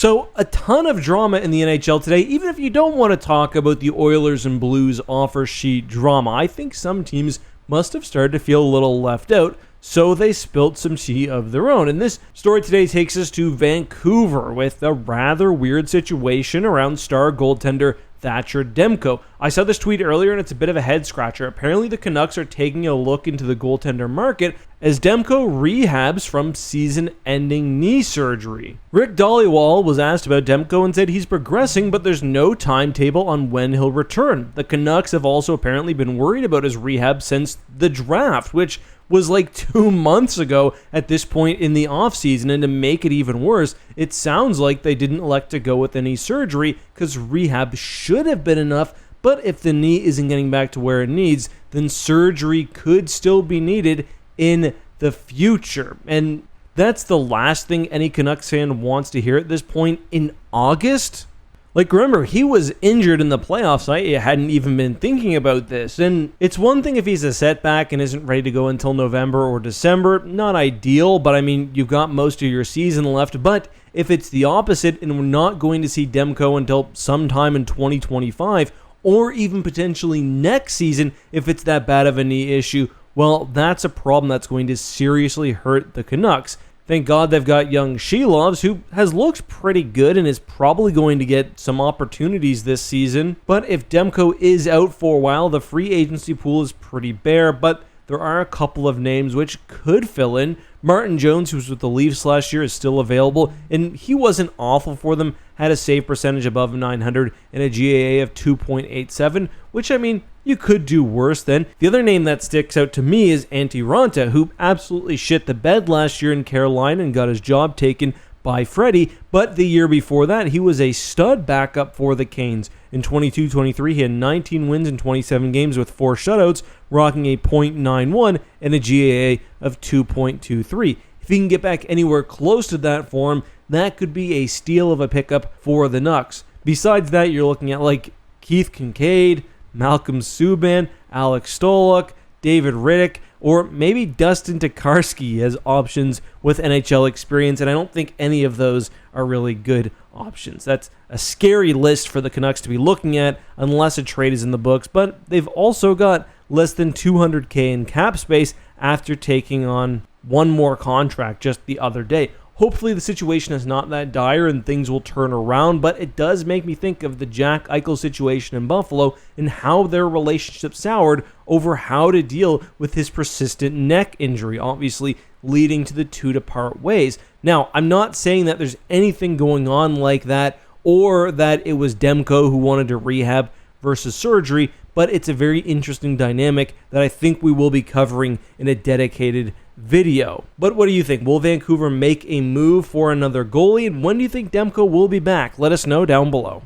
So, a ton of drama in the NHL today. Even if you don't want to talk about the Oilers and Blues offer sheet drama, I think some teams must have started to feel a little left out, so they spilt some tea of their own. And this story today takes us to Vancouver with a rather weird situation around star goaltender Thatcher Demko. I saw this tweet earlier and it's a bit of a head scratcher. Apparently the Canucks are taking a look into the goaltender market as Demko rehabs from season-ending knee surgery. Rick Dhaliwal was asked about Demko and said he's progressing, but there's no timetable on when he'll return. The Canucks have also apparently been worried about his rehab since the draft, which was like 2 months ago at this point in the offseason, and to make it even worse, it sounds like they didn't elect to go with any surgery because rehab should have been enough, but if the knee isn't getting back to where it needs, then surgery could still be needed in the future. And that's the last thing any Canucks fan wants to hear at this point in August. Like, remember, he was injured in the playoffs. I hadn't even been thinking about this. And it's one thing if he's a setback and isn't ready to go until November or December. Not ideal, but I mean, you've got most of your season left. But if it's the opposite and we're not going to see Demko until sometime in 2025, or even potentially next season if it's that bad of a knee issue, well, that's a problem that's going to seriously hurt the Canucks. Thank God they've got young Shilovs, who has looked pretty good and is probably going to get some opportunities this season. But if Demko is out for a while, the free agency pool is pretty bare, but there are a couple of names which could fill in. Martin Jones, who was with the Leafs last year, is still available, and he wasn't awful for them, had a save percentage above 900 and a GAA of 2.87, which, I mean, you could do worse than. The other name that sticks out to me is Antti Raanta, who absolutely shit the bed last year in Carolina and got his job taken by Freddie, but the year before that, he was a stud backup for the Canes. In 22-23, he had 19 wins in 27 games with 4 shutouts, rocking a .91 and a GAA of 2.23. If he can get back anywhere close to that form, that could be a steal of a pickup for the Nucks. Besides that, you're looking at like Keith Kincaid, Malcolm Subban, Alex Stolok, David Riddick, or maybe Dustin Tokarski as options with NHL experience, and I don't think any of those are really good options. That's a scary list for the Canucks to be looking at unless a trade is in the books, but they've also got less than $200K in cap space after taking on one more contract just the other day. Hopefully the situation is not that dire and things will turn around, but it does make me think of the Jack Eichel situation in Buffalo and how their relationship soured over how to deal with his persistent neck injury, obviously leading to the two to part ways. Now, I'm not saying that there's anything going on like that or that it was Demko who wanted to rehab versus surgery, but it's a very interesting dynamic that I think we will be covering in a dedicated video. But what do you think? Will Vancouver make a move for another goalie? And when do you think Demko will be back? Let us know down below.